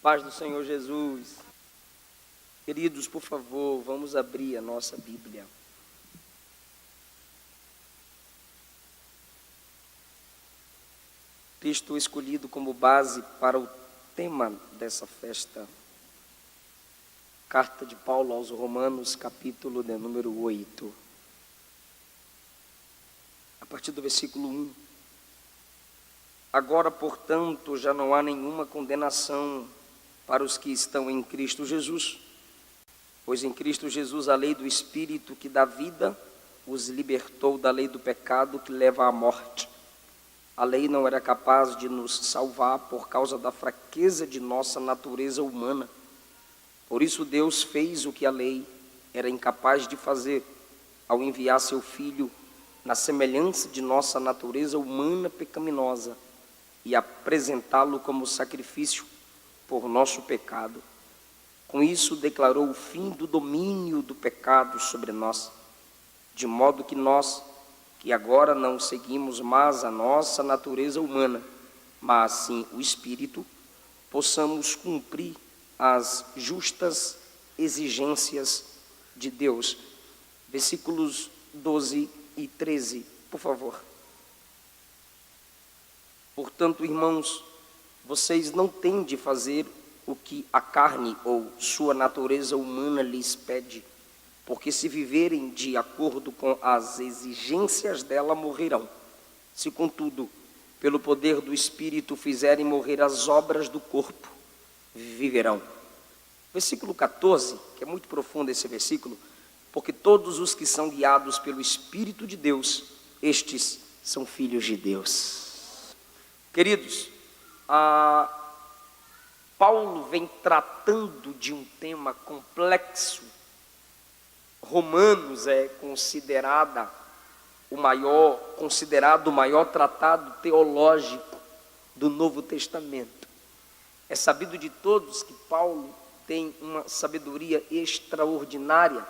Paz do Senhor Jesus. Queridos, por favor, vamos abrir a nossa Bíblia. Texto escolhido como base para o tema dessa festa. Carta de Paulo aos Romanos, capítulo de número 8. A partir do versículo 1. Agora, portanto, já não há nenhuma condenação para os que estão em Cristo Jesus, pois em Cristo Jesus a lei do Espírito que dá vida os libertou da lei do pecado que leva à morte. A lei não era capaz de nos salvar por causa da fraqueza de nossa natureza humana. Por isso Deus fez o que a lei era incapaz de fazer, ao enviar seu Filho na semelhança de nossa natureza humana pecaminosa e apresentá-lo como sacrifício por nosso pecado. Com isso declarou o fim do domínio do pecado sobre nós, de modo que nós, que agora não seguimos mais a nossa natureza humana, mas sim o Espírito, possamos cumprir as justas exigências de Deus. Versículos 12 e 13, por favor. Portanto, irmãos, vocês não têm de fazer o que a carne ou sua natureza humana lhes pede, porque se viverem de acordo com as exigências dela, morrerão. Se, contudo, pelo poder do Espírito fizerem morrer as obras do corpo, viverão. Versículo 14, que é muito profundo esse versículo, porque todos os que são guiados pelo Espírito de Deus, estes são filhos de Deus. Queridos, Paulo vem tratando de um tema complexo. Romanos é considerado o maior tratado teológico do Novo Testamento. É sabido de todos que Paulo tem uma sabedoria extraordinária,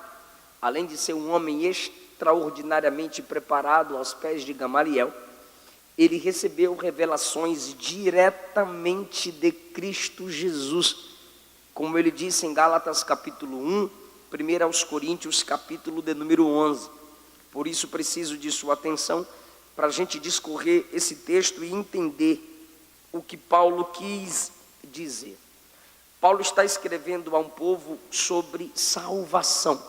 além de ser um homem extraordinariamente preparado aos pés de Gamaliel. Ele recebeu revelações diretamente de Cristo Jesus, como ele disse em Gálatas capítulo 1, 1 aos Coríntios capítulo de número 11. Por isso preciso de sua atenção para a gente discorrer esse texto e entender o que Paulo quis dizer. Paulo está escrevendo a um povo sobre salvação.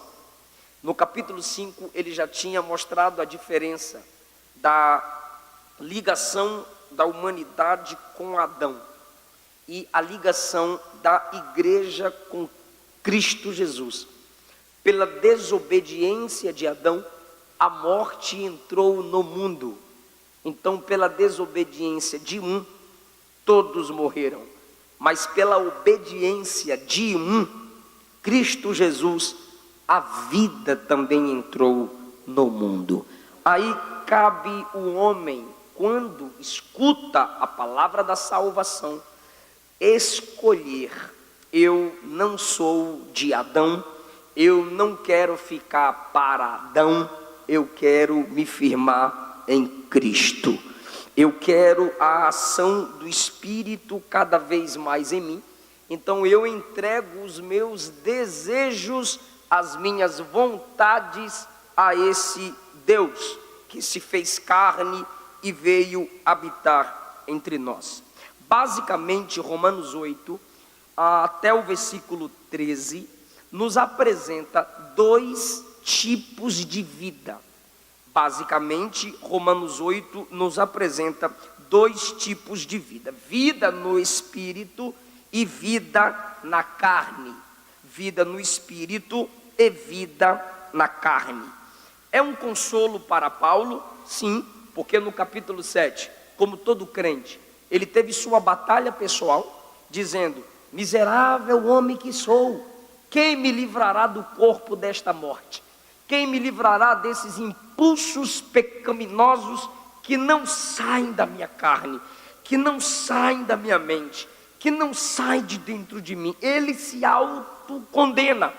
No capítulo 5 ele já tinha mostrado a diferença da ligação da humanidade com Adão e a ligação da igreja com Cristo Jesus. Pela desobediência de Adão, a morte entrou no mundo. Então, pela desobediência de um, todos morreram. Mas pela obediência de um, Cristo Jesus, a vida também entrou no mundo. Aí cabe o homem, quando escuta a palavra da salvação, escolher: eu não sou de Adão, eu não quero ficar para Adão, eu quero me firmar em Cristo. Eu quero a ação do Espírito cada vez mais em mim. Então eu entrego os meus desejos, as minhas vontades a esse Deus que se fez carne e veio habitar entre nós. Basicamente, Romanos 8, até o versículo 13, nos apresenta dois tipos de vida. Basicamente, Romanos 8 nos apresenta dois tipos de vida: vida no Espírito e vida na carne. Vida no Espírito e vida na carne. É um consolo para Paulo? Sim, porque no capítulo 7, como todo crente, ele teve sua batalha pessoal, dizendo: miserável homem que sou, quem me livrará do corpo desta morte? Quem me livrará desses impulsos pecaminosos que não saem da minha carne, que não saem da minha mente, que não saem de dentro de mim? Ele se autocondena: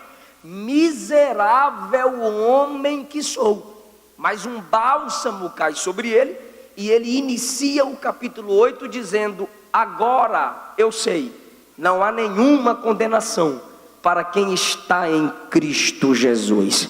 miserável homem que sou. Mas um bálsamo cai sobre ele, e ele inicia o capítulo 8 dizendo: agora eu sei não há nenhuma condenação para quem está em Cristo Jesus.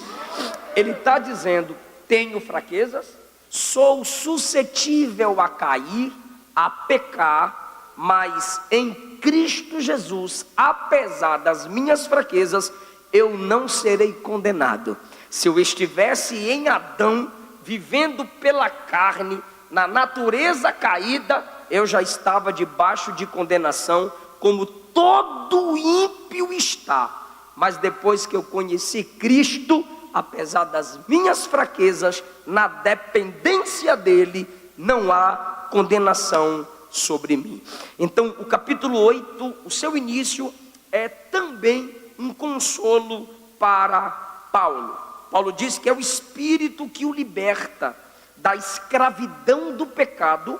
Ele está dizendo: tenho fraquezas, sou suscetível a cair, a pecar, mas em Cristo Jesus, apesar das minhas fraquezas, eu não serei condenado. Se eu estivesse em Adão, vivendo pela carne, na natureza caída, eu já estava debaixo de condenação, como todo ímpio está. Mas depois que eu conheci Cristo, apesar das minhas fraquezas, na dependência dele, não há condenação sobre mim. Então, o capítulo 8, o seu início é também um consolo para Paulo. Paulo diz que é o Espírito que o liberta da escravidão do pecado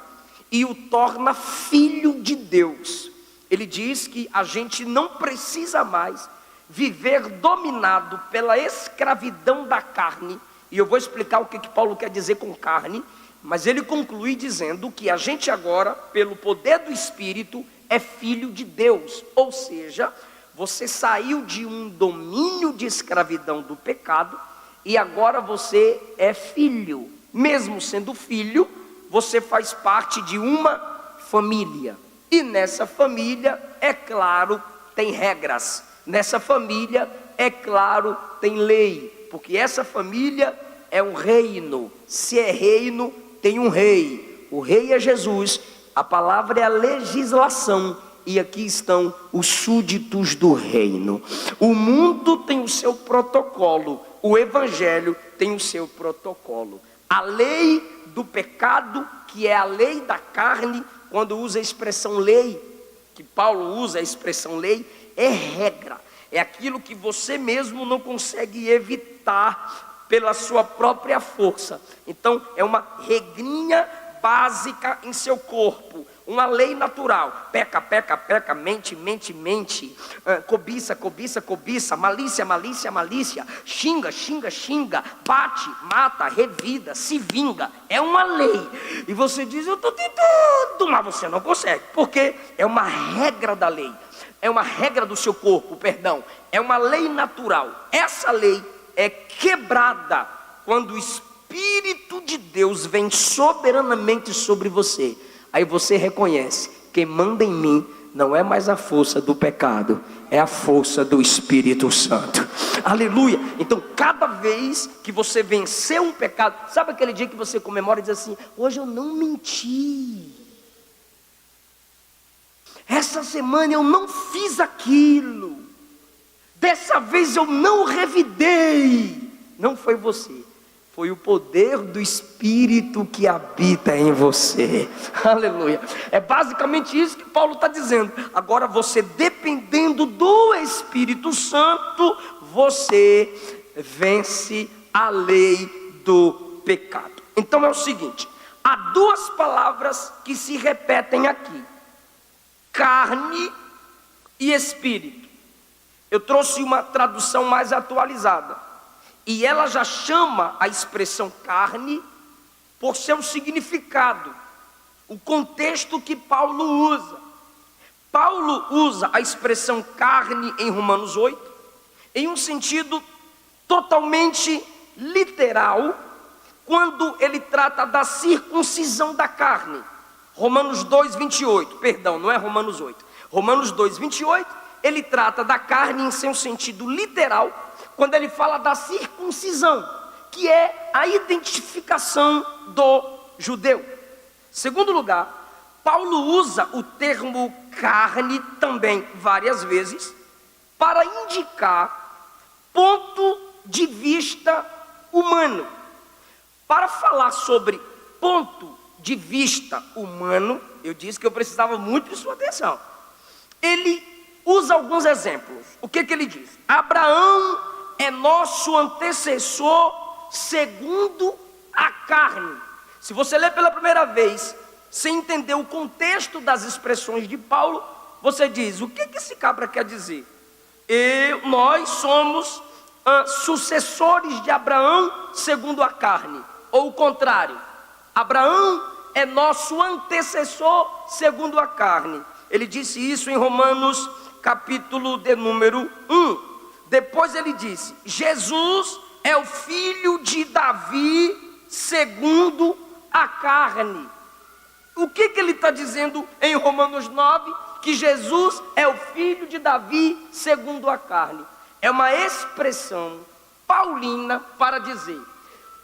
e o torna filho de Deus. Ele diz que a gente não precisa mais viver dominado pela escravidão da carne, e eu vou explicar o que Paulo quer dizer com carne, mas ele conclui dizendo que a gente agora, pelo poder do Espírito, é filho de Deus. Ou seja, você saiu de um domínio de escravidão do pecado, e agora você é filho. Mesmo sendo filho, você faz parte de uma família, e nessa família, é claro, tem regras. Nessa família, é claro, tem lei, porque essa família é um reino. Se é reino, tem um rei. O rei é Jesus, a palavra é a legislação, e aqui estão os súditos do reino. O mundo tem o seu protocolo, o evangelho tem o seu protocolo. A lei do pecado, que é a lei da carne, quando usa a expressão lei, que Paulo usa a expressão lei, é regra, é aquilo que você mesmo não consegue evitar pela sua própria força. Então é uma regrinha básica em seu corpo, uma lei natural: peca, peca, peca, mente, mente, mente, cobiça, cobiça, cobiça, malícia, malícia, malícia, xinga, xinga, xinga, bate, mata, revida, se vinga. É uma lei, e você diz: eu estou tentando, mas você não consegue, porque é uma regra da lei. É uma regra do seu corpo, perdão. É uma lei natural. Essa lei é quebrada quando o Espírito de Deus vem soberanamente sobre você. Aí você reconhece: quem manda em mim não é mais a força do pecado, é a força do Espírito Santo. Aleluia. Então cada vez que você vencer um pecado, sabe aquele dia que você comemora e diz assim: hoje eu não menti, essa semana eu não fiz aquilo, dessa vez eu não revidei. Não foi você, foi o poder do Espírito que habita em você. Aleluia. É basicamente isso que Paulo está dizendo. Agora você, dependendo do Espírito Santo, você vence a lei do pecado. Então é o seguinte: há duas palavras que se repetem aqui: carne e espírito. Eu trouxe uma tradução mais atualizada, e ela já chama a expressão carne por seu significado, o contexto que Paulo usa. Paulo usa a expressão carne em Romanos 8, em um sentido totalmente literal, quando ele trata da circuncisão da carne. Romanos 2, 28, perdão, não é Romanos 8. Romanos 2, 28, ele trata da carne em seu sentido literal, quando ele fala da circuncisão, que é a identificação do judeu. Segundo lugar, Paulo usa o termo carne também várias vezes, para indicar ponto de vista humano. Para falar sobre ponto de vista humano, eu disse que eu precisava muito de sua atenção. Ele usa alguns exemplos. O que ele diz? Abraão é nosso antecessor segundo a carne. Se você ler pela primeira vez, sem entender o contexto das expressões de Paulo, você diz: o que esse cabra quer dizer? Nós somos sucessores de Abraão segundo a carne, ou o contrário, Abraão é nosso antecessor segundo a carne. Ele disse isso em Romanos capítulo de número 1. Depois ele disse: Jesus é o filho de Davi segundo a carne. O que ele está dizendo em Romanos 9? Que Jesus é o filho de Davi segundo a carne. É uma expressão paulina para dizer: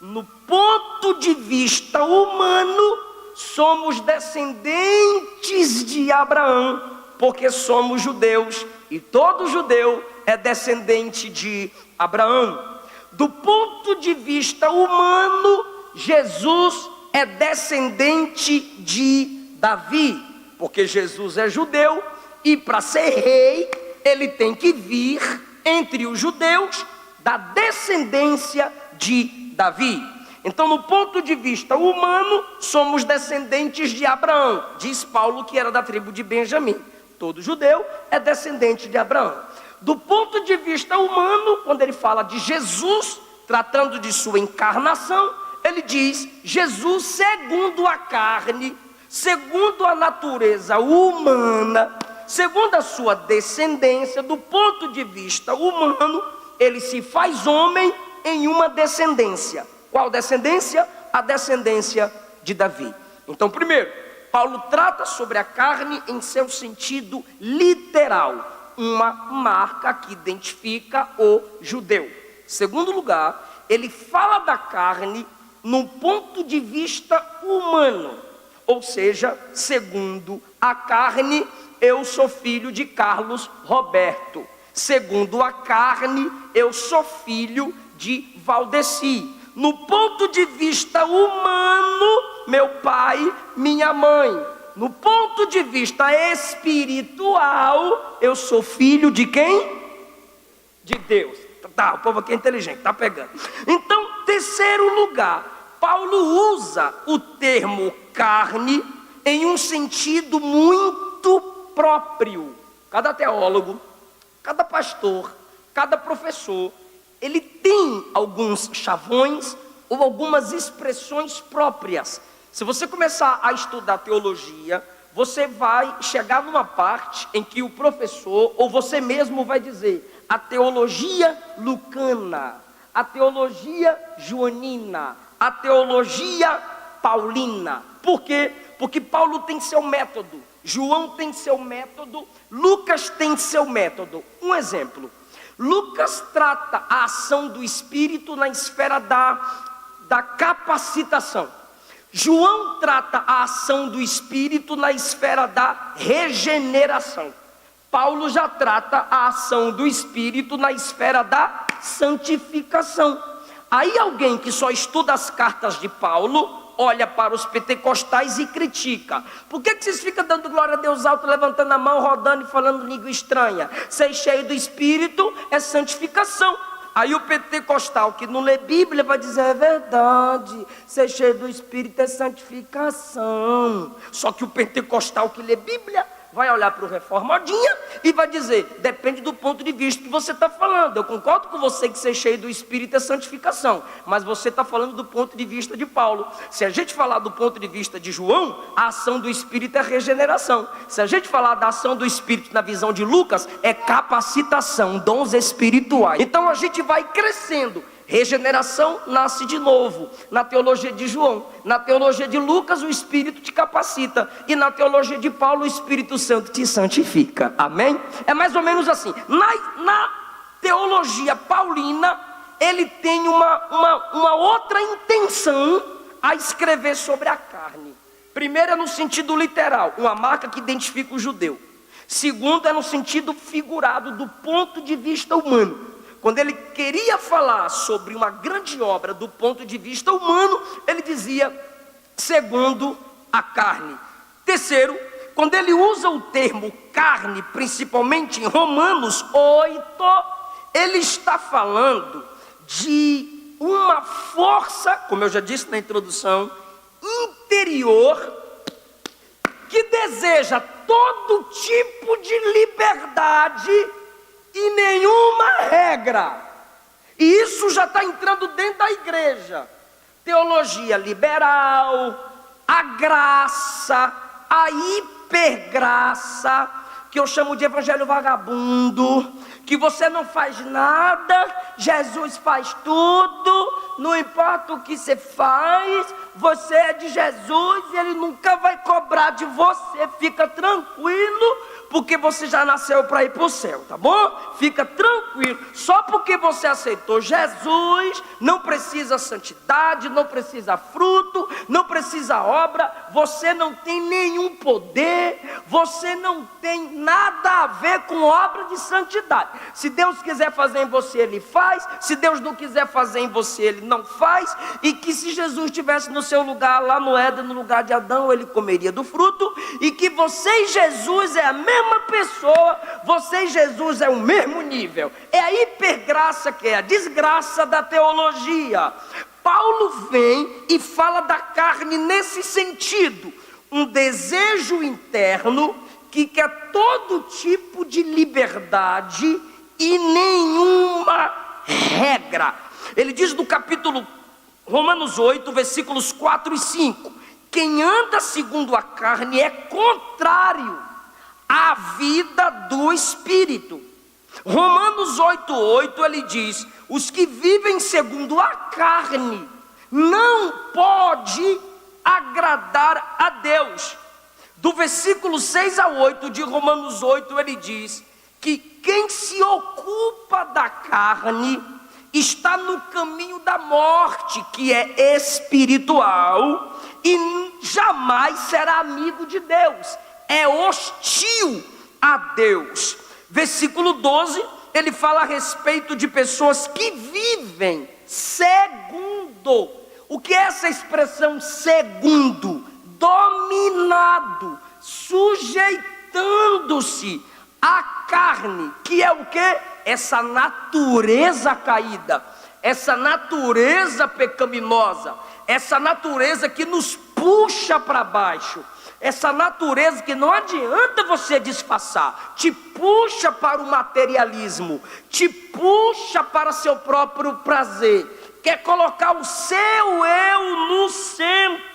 no ponto de vista humano, somos descendentes de Abraão, porque somos judeus, e todo judeu é descendente de Abraão. Do ponto de vista humano, Jesus é descendente de Davi, porque Jesus é judeu, e para ser rei, ele tem que vir entre os judeus da descendência de Davi. Então, no ponto de vista humano, somos descendentes de Abraão. Diz Paulo que era da tribo de Benjamim. Todo judeu é descendente de Abraão. Do ponto de vista humano, quando ele fala de Jesus, tratando de sua encarnação, ele diz: Jesus segundo a carne, segundo a natureza humana, segundo a sua descendência. Do ponto de vista humano, ele se faz homem em uma descendência. Qual descendência? A descendência de Davi. Então, primeiro, Paulo trata sobre a carne em seu sentido literal, uma marca que identifica o judeu. Segundo lugar, ele fala da carne no ponto de vista humano, ou seja, segundo a carne, eu sou filho de Carlos Roberto. Segundo a carne, eu sou filho de Valdeci. No ponto de vista humano, meu pai, minha mãe. No ponto de vista espiritual, eu sou filho de quem? De Deus. Tá, o povo aqui é inteligente, tá pegando. Então, terceiro lugar, Paulo usa o termo carne em um sentido muito próprio. Cada teólogo, cada pastor, cada professor, ele tem alguns chavões ou algumas expressões próprias. Se você começar a estudar teologia, você vai chegar numa parte em que o professor, ou você mesmo vai dizer, a teologia lucana, a teologia joanina, a teologia paulina. Por quê? Porque Paulo tem seu método, João tem seu método, Lucas tem seu método. Um exemplo: Lucas trata a ação do Espírito na esfera da capacitação. João trata a ação do Espírito na esfera da regeneração. Paulo já trata a ação do Espírito na esfera da santificação. Aí alguém que só estuda as cartas de Paulo olha para os pentecostais e critica: por que vocês ficam dando glória a Deus alto, levantando a mão, rodando e falando língua estranha? Ser cheio do Espírito é santificação. Aí o pentecostal que não lê Bíblia vai dizer: é verdade, ser cheio do Espírito é santificação. Só que o pentecostal que lê Bíblia vai olhar para o reformadinha e vai dizer: depende do ponto de vista que você está falando. Eu concordo com você que ser cheio do Espírito é santificação, mas você está falando do ponto de vista de Paulo. Se a gente falar do ponto de vista de João, a ação do Espírito é regeneração. Se a gente falar da ação do Espírito na visão de Lucas, é capacitação, dons espirituais. Então a gente vai crescendo. Regeneração nasce de novo na teologia de João. Na teologia de Lucas, o Espírito te capacita. E na teologia de Paulo, o Espírito Santo te santifica. Amém? É mais ou menos assim. Na teologia paulina, ele tem uma outra intenção a escrever sobre a carne. Primeiro é no sentido literal, uma marca que identifica o judeu. Segundo é no sentido figurado, do ponto de vista humano. Quando ele queria falar sobre uma grande obra do ponto de vista humano, ele dizia segundo a carne. Terceiro, quando ele usa o termo carne, principalmente em Romanos 8, ele está falando de uma força, como eu já disse na introdução, interior, que deseja todo tipo de liberdade e nenhuma regra. E isso já está entrando dentro da igreja. Teologia liberal, a graça, a hipergraça, que eu chamo de evangelho vagabundo, que você não faz nada, Jesus faz tudo, não importa o que você faz, você é de Jesus e Ele nunca vai cobrar de você, fica tranquilo, porque você já nasceu para ir para o céu, tá bom? Fica tranquilo, só porque você aceitou Jesus, não precisa santidade, não precisa fruto, não precisa obra, você não tem nenhum poder, você não tem nada a ver com obra de santidade. Se Deus quiser fazer em você, Ele faz, se Deus não quiser fazer em você, Ele não faz, e que se Jesus estivesse no seu lugar, lá no Éden, no lugar de Adão, Ele comeria do fruto, e que você e Jesus é a mesma pessoa, você e Jesus é o mesmo nível. É a hipergraça que é a desgraça da teologia. Paulo vem e fala da carne nesse sentido, um desejo interno que quer todo tipo de liberdade e nenhuma regra. Ele diz no capítulo Romanos 8, versículos 4 e 5: quem anda segundo a carne é contrário à vida do Espírito. Romanos 8:8 ele diz: os que vivem segundo a carne não pode agradar a Deus. Do versículo 6 a 8 de Romanos 8 ele diz que quem se ocupa da carne está no caminho da morte, que é espiritual, e jamais será amigo de Deus, é hostil a Deus. Versículo 12, ele fala a respeito de pessoas que vivem segundo. O que é essa expressão segundo? Dominado, sujeitando-se à carne, que é o que? Essa natureza caída, essa natureza pecaminosa, essa natureza que nos puxa para baixo, essa natureza que não adianta você disfarçar, te puxa para o materialismo, te puxa para seu próprio prazer, quer colocar o seu eu no centro.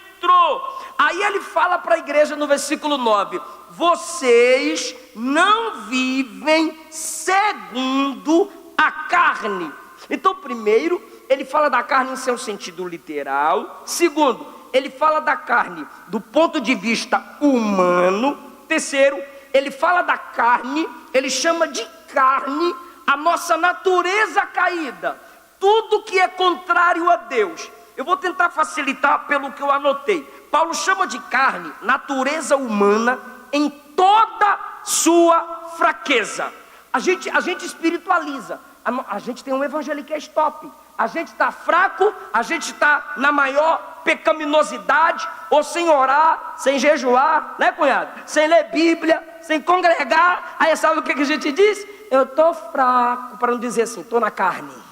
Aí ele fala para a igreja no versículo 9: vocês não vivem segundo a carne. Então, primeiro, ele fala da carne em seu sentido literal. Segundo, ele fala da carne do ponto de vista humano. Terceiro, ele fala da carne, ele chama de carne a nossa natureza caída, tudo que é contrário a Deus. Eu vou tentar facilitar pelo que eu anotei. Paulo chama de carne natureza humana em toda sua fraqueza. A gente espiritualiza. A gente tem um evangelho que é stop. A gente está fraco, a gente está na maior pecaminosidade, ou sem orar, sem jejuar, né, cunhado? Sem ler Bíblia, sem congregar. Aí sabe o que a gente diz? Eu estou fraco, para não dizer assim, estou na carne.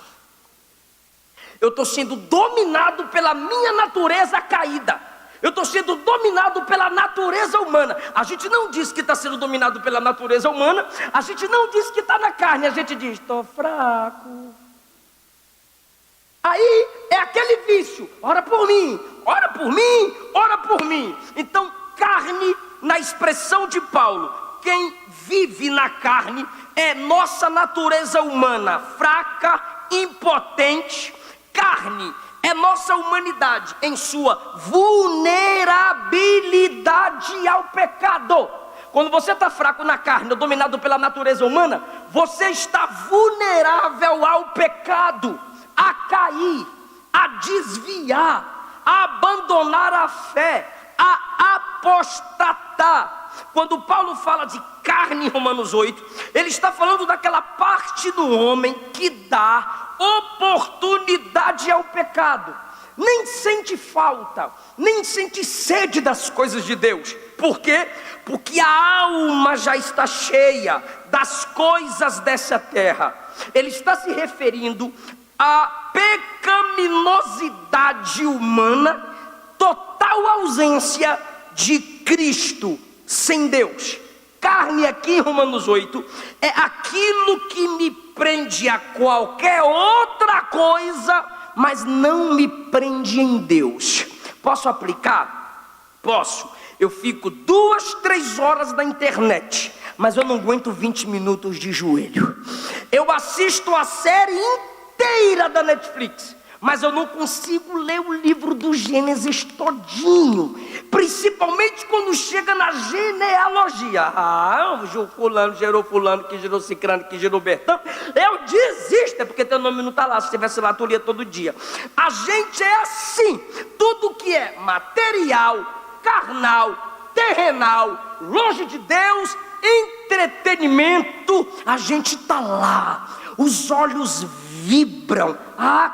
Eu estou sendo dominado pela minha natureza caída. Eu estou sendo dominado pela natureza humana. A gente não diz que está sendo dominado pela natureza humana. A gente não diz que está na carne. A gente diz, estou fraco. Aí é aquele vício. Ora por mim, ora por mim, ora por mim. Então, carne, na expressão de Paulo, quem vive na carne é nossa natureza humana, fraca, impotente. Carne é nossa humanidade em sua vulnerabilidade ao pecado. Quando você está fraco na carne, dominado pela natureza humana, você está vulnerável ao pecado, a cair, a desviar, a abandonar a fé, a apostatar. Quando Paulo fala de carne em Romanos 8, ele está falando daquela parte do homem que dá oportunidade ao pecado, nem sente falta, nem sente sede das coisas de Deus. Por quê? Porque a alma já está cheia das coisas dessa terra. Ele está se referindo à pecaminosidade humana, total ausência de Cristo sem Deus. Carne aqui em Romanos 8 é aquilo que me prende a qualquer outra coisa, mas não me prende em Deus. Posso aplicar? Posso. Eu fico 2, 3 horas na internet, mas eu não aguento 20 minutos de joelho. Eu assisto a série inteira da Netflix, mas eu não consigo ler o livro do Gênesis todinho, principalmente quando chega na genealogia. Fulano gerou fulano, que gerou cicrano, que gerou Bertão. Eu desisto, é porque teu nome não está lá. Se estivesse lá, tu lia todo dia. A gente é assim, tudo que é material, carnal, terrenal, longe de Deus, entretenimento, a gente está lá. Os olhos vibram,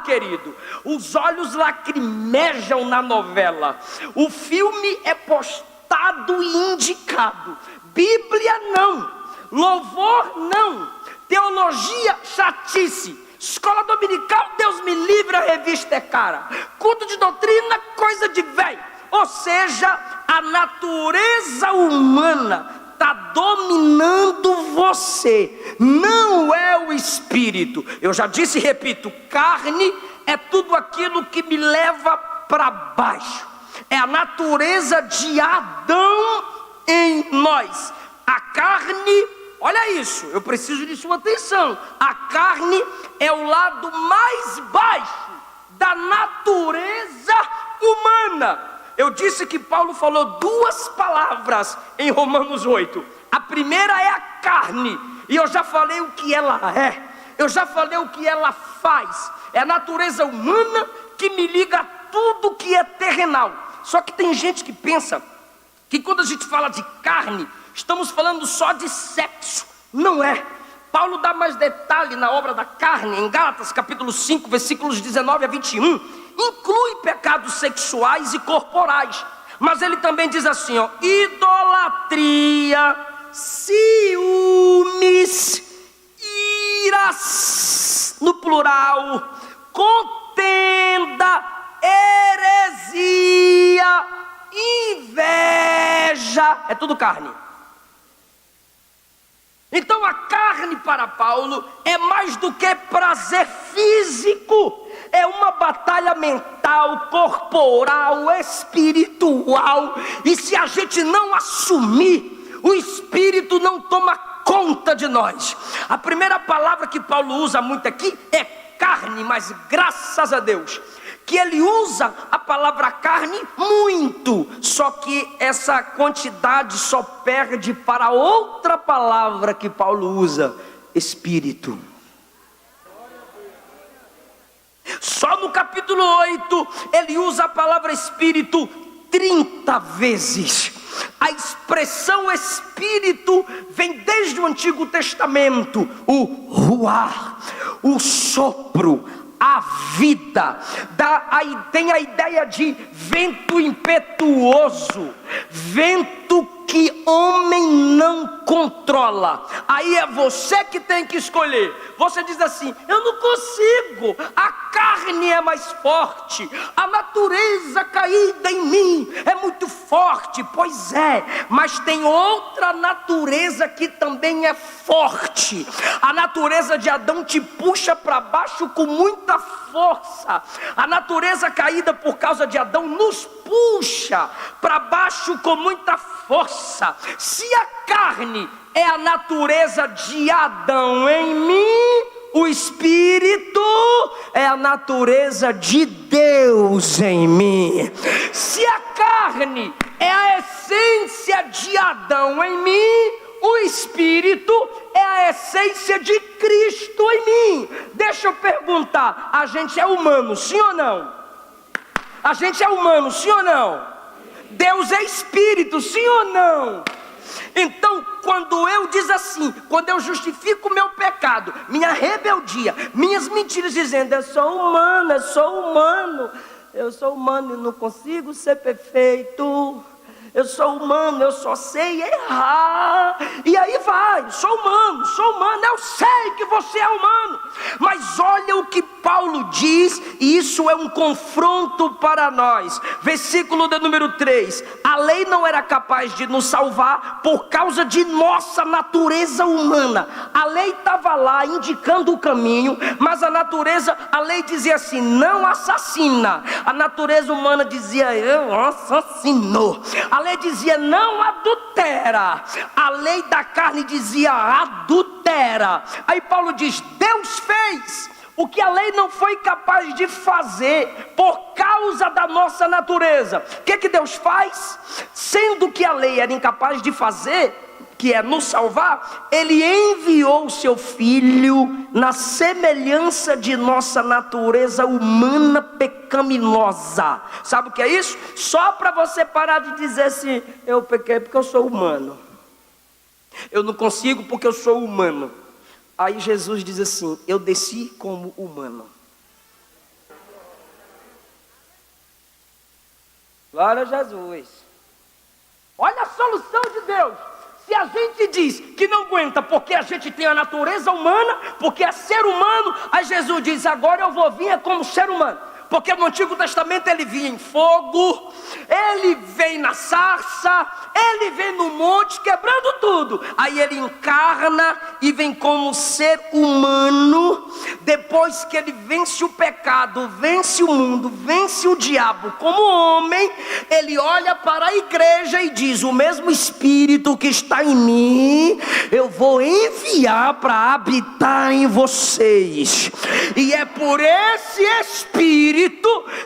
querido, os olhos lacrimejam na novela. O filme é postado e indicado. Bíblia não, louvor não, teologia chatice, escola dominical, Deus me livre, a revista é cara, culto de doutrina, coisa de velho. Ou seja, a natureza humana está dominando você, não é o espírito. Eu já disse e repito, carne é tudo aquilo que me leva para baixo. É a natureza de Adão em nós. A carne, olha isso, eu preciso de sua atenção. A carne é o lado mais baixo da natureza humana. Eu disse que Paulo falou 2 palavras em Romanos 8. A primeira é a carne, e eu já falei o que ela é, eu já falei o que ela faz. É a natureza humana que me liga a tudo que é terrenal. Só que tem gente que pensa que quando a gente fala de carne, estamos falando só de sexo. Não é. Paulo dá mais detalhe na obra da carne, em Gálatas capítulo 5, versículos 19 a 21. Inclui pecados sexuais e corporais, mas ele também diz assim, idolatria, ciúmes, iras, no plural, contenda, heresia, inveja, é tudo carne. Então a carne para Paulo é mais do que prazer físico, é uma batalha mental, corporal, espiritual. E se a gente não assumir, o espírito não toma conta de nós. A primeira palavra que Paulo usa muito aqui é carne, mas graças a Deus que ele usa a palavra carne muito, só que essa quantidade só perde para outra palavra que Paulo usa, espírito. Só no capítulo 8 ele usa a palavra espírito 30 vezes. A expressão espírito vem desde o Antigo Testamento, o ruar, o sopro, a vida, tem a ideia de vento impetuoso, vento que homem não controla. Aí é você que tem que escolher. Você diz assim, eu não consigo, a carne é mais forte, a natureza caída em mim é muito forte. Pois é, mas tem outra natureza que também é forte. A natureza de Adão te puxa para baixo com muita força. A natureza caída por causa de Adão nos puxa para baixo com muita força. Se a carne é a natureza de Adão em mim, o espírito é a natureza de Deus em mim. Se a carne é a essência de Adão em mim, o espírito é a essência de Cristo em mim. Deixa eu perguntar, a gente é humano, sim ou não? A gente é humano, sim ou não? Deus é espírito, sim ou não? Então, quando eu diz assim, quando eu justifico o meu pecado, minha rebeldia, minhas mentiras, dizendo, eu sou humano e não consigo ser perfeito, eu sou humano, eu só sei errar, e aí vai, sou humano, eu sei que que você é humano. Mas olha o que Paulo diz, e isso é um confronto para nós. Versículo de número 3: a lei não era capaz de nos salvar por causa de nossa natureza humana. A lei estava lá indicando o caminho, mas a lei dizia assim: não assassina. A natureza humana dizia: eu assassino. A lei dizia: não adultera. A lei da carne dizia: adultera. Aí Paulo diz: Deus fez o que a lei não foi capaz de fazer por causa da nossa natureza. O que Deus faz? Sendo que a lei era incapaz de fazer, que é nos salvar, Ele enviou o seu Filho na semelhança de nossa natureza humana pecaminosa. Sabe o que é isso? Só para você parar de dizer assim: eu pequei porque eu sou humano, eu não consigo porque eu sou humano. Aí Jesus diz assim: eu desci como humano. Glória a Jesus. Olha a solução de Deus. Se a gente diz que não aguenta porque a gente tem a natureza humana, porque é ser humano, aí Jesus diz: agora eu vou vir como ser humano. Porque no Antigo Testamento ele vinha em fogo, ele vem na sarça, ele vem no monte quebrando tudo. Aí ele encarna e vem como ser humano. Depois que ele vence o pecado, vence o mundo, vence o diabo como homem, ele olha para a igreja e diz: o mesmo Espírito que está em mim, eu vou enviar para habitar em vocês. E é por esse Espírito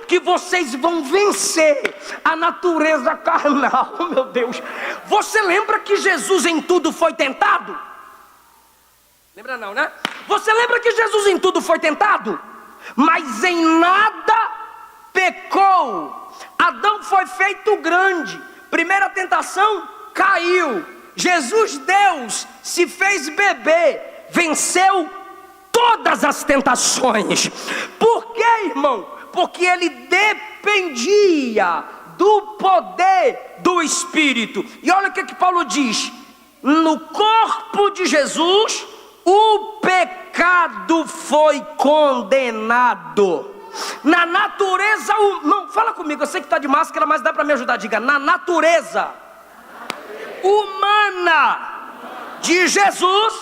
que vocês vão vencer a natureza carnal. Oh, meu Deus. Você lembra que Jesus em tudo foi tentado? Lembra não, né? Você lembra que Jesus em tudo foi tentado? Mas em nada pecou. Adão foi feito grande. Primeira tentação, caiu. Jesus, Deus, se fez bebê, venceu todas as tentações. Por quê, irmão? Porque ele dependia do poder do Espírito. E olha o que Paulo diz: no corpo de Jesus o pecado foi condenado. Na natureza, não, fala comigo, eu sei que está de máscara, mas dá para me ajudar. Diga: na natureza humana de Jesus,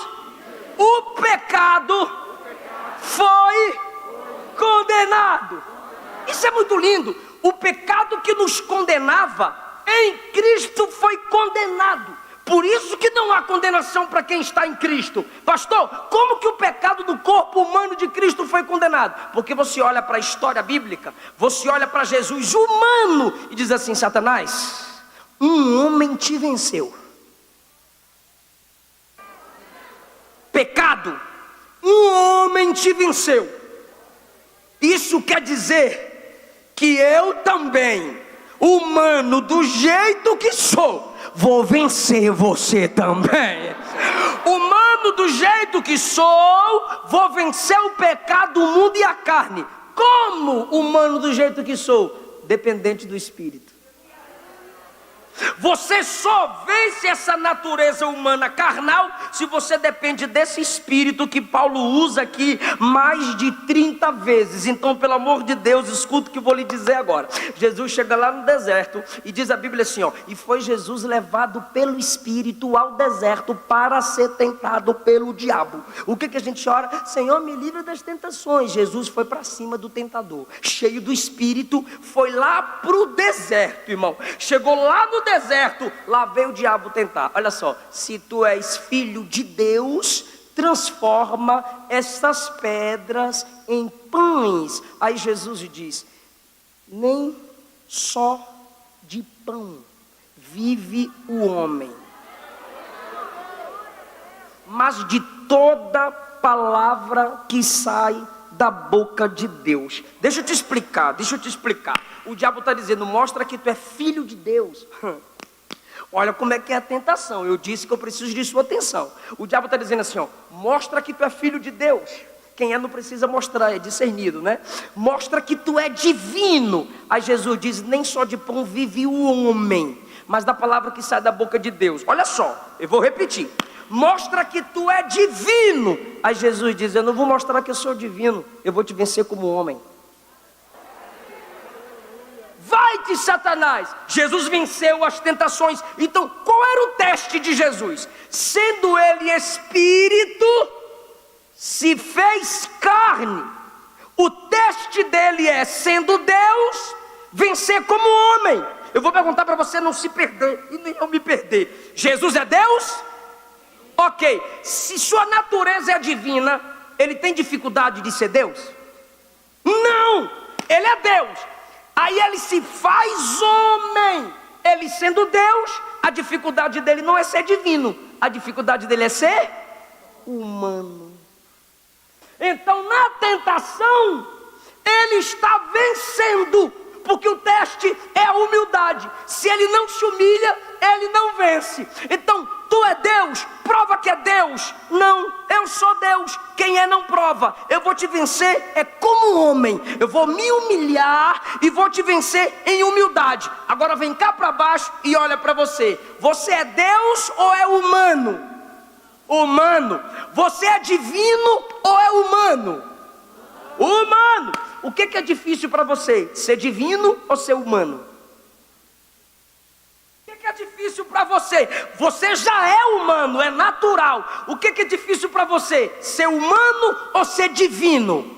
o pecado foi condenado. Isso é muito lindo. O pecado que nos condenava em Cristo foi condenado. Por isso que não há condenação para quem está em Cristo. Pastor, como que o pecado do corpo humano de Cristo foi condenado? Porque você olha para a história bíblica, você olha para Jesus humano e diz assim: Satanás, um homem te venceu. Pecado, um homem te venceu. Isso quer dizer que eu também, humano do jeito que sou, vou vencer você também. Humano do jeito que sou, vou vencer o pecado, o mundo e a carne. Como humano do jeito que sou? Dependente do Espírito. Você só vence essa natureza humana carnal se você depende desse Espírito que Paulo usa aqui mais de 30 vezes. Então, pelo amor de Deus, escuta o que eu vou lhe dizer agora. Jesus chega lá no deserto e diz a Bíblia assim, ó: e foi Jesus levado pelo Espírito ao deserto para ser tentado pelo diabo. O que a gente ora? Senhor, me livra das tentações. Jesus foi para cima do tentador, cheio do Espírito, foi lá para o deserto, irmão. Chegou lá no deserto, lá veio o diabo tentar. Olha só: se tu és filho de Deus, transforma essas pedras em pães. Aí Jesus diz: nem só de pão vive o homem, mas de toda palavra que sai da boca de Deus. Deixa eu te explicar. O diabo está dizendo: mostra que tu é filho de Deus. Olha como é que é a tentação. Eu disse que eu preciso de sua atenção. O diabo está dizendo assim, ó: mostra que tu é filho de Deus. Quem é não precisa mostrar, é discernido, né? Mostra que tu é divino. Aí Jesus diz: nem só de pão vive o homem, mas da palavra que sai da boca de Deus. Olha só, eu vou repetir. mostra que tu é divino. Aí Jesus diz: eu não vou mostrar que eu sou divino, eu vou te vencer como homem. Vai-te, Satanás! Jesus venceu as tentações. Então, qual era o teste de Jesus? Sendo ele espírito, se fez carne. O teste dele é, sendo Deus, vencer como homem. Eu vou perguntar para você não se perder e nem eu me perder. Jesus é Deus? Ok. Se sua natureza é divina, ele tem dificuldade de ser Deus? Não! Ele é Deus. Aí ele se faz homem. Ele sendo Deus, a dificuldade dele não é ser divino, a dificuldade dele é ser humano. Então na tentação ele está vencendo, porque o teste é a humildade. Se ele não se humilha, ele não vence. Então, tu é Deus, prova que é Deus. Não, eu sou Deus. Quem é não prova. Eu vou te vencer é como homem. Eu vou me humilhar e vou te vencer em humildade. Agora vem cá para baixo e olha para você. Você é Deus ou é humano? Humano. Você é divino ou é humano? Humano. O que é difícil para você? Ser divino ou ser humano? O que é difícil para você? Você já é humano, é natural. O que é difícil para você? Ser humano ou ser divino?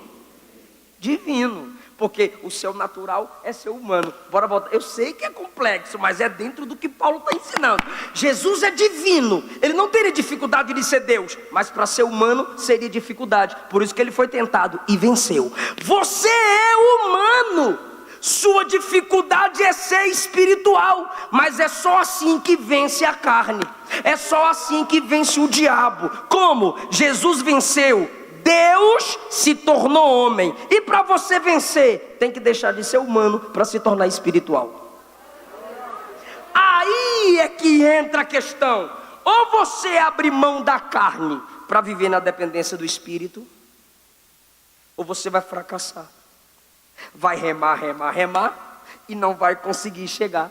Divino. Porque o seu natural é ser humano. Bora voltar. Eu sei que é complexo, mas é dentro do que Paulo está ensinando. Jesus é divino. Ele não teria dificuldade de ser Deus, mas para ser humano seria dificuldade. Por isso que ele foi tentado e venceu. Você é humano. Sua dificuldade é ser espiritual, mas é só assim que vence a carne. É só assim que vence o diabo. Como? Jesus venceu. Deus se tornou homem. E para você vencer, tem que deixar de ser humano para se tornar espiritual. Aí é que entra a questão. Ou você abre mão da carne para viver na dependência do espírito, ou você vai fracassar. Vai remar e não vai conseguir chegar.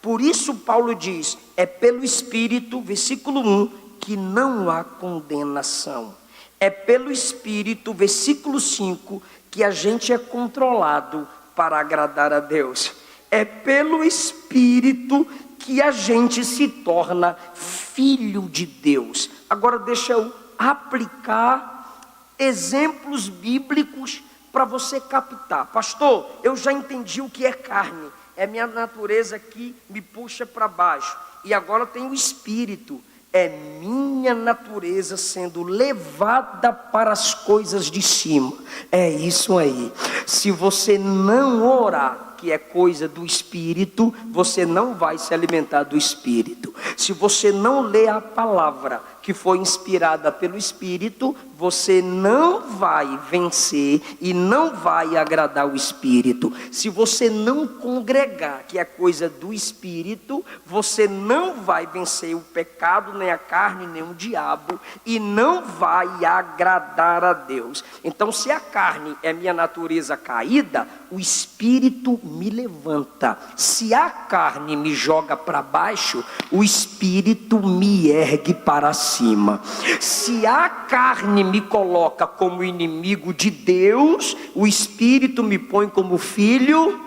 Por isso Paulo diz, é pelo Espírito, versículo 1, que não há condenação. É pelo Espírito, versículo 5, que a gente é controlado para agradar a Deus. É pelo Espírito que a gente se torna filho de Deus. Agora deixa eu aplicar exemplos bíblicos para você captar. Pastor, eu já entendi o que é carne. É minha natureza que me puxa para baixo. E agora tem o Espírito. É minha natureza sendo levada para as coisas de cima. É isso aí. Se você não orar, que é coisa do Espírito, você não vai se alimentar do Espírito. Se você não ler a palavra que foi inspirada pelo Espírito, você não vai vencer e não vai agradar o Espírito. Se você não congregar, que é coisa do Espírito, você não vai vencer o pecado, nem a carne, nem o diabo, e não vai agradar a Deus. Então, se a carne é minha natureza caída, o Espírito me levanta. Se a carne me joga para baixo, o Espírito me ergue para cima. Se a carne me coloca como inimigo de Deus, o Espírito me põe como filho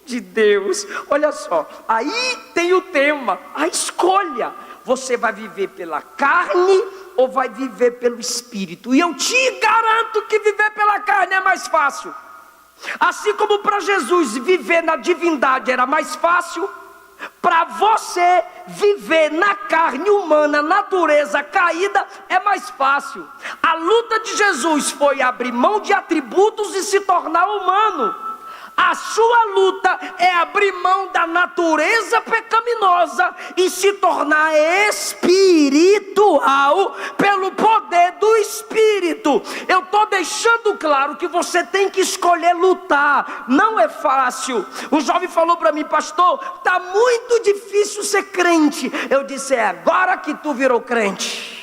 de Deus. Olha só, aí tem o tema, a escolha. Você vai viver pela carne ou vai viver pelo Espírito? E eu te garanto que viver pela carne é mais fácil. Assim como para Jesus viver na divindade era mais fácil, para você viver na carne humana, natureza caída, é mais fácil. A luta de Jesus foi abrir mão de atributos e se tornar humano. A sua luta é abrir mão da natureza pecaminosa e se tornar espiritual pelo poder do Espírito. Eu estou deixando claro que você tem que escolher lutar. Não é fácil. O jovem falou para mim, pastor, está muito difícil ser crente. Eu disse, é agora que tu virou crente.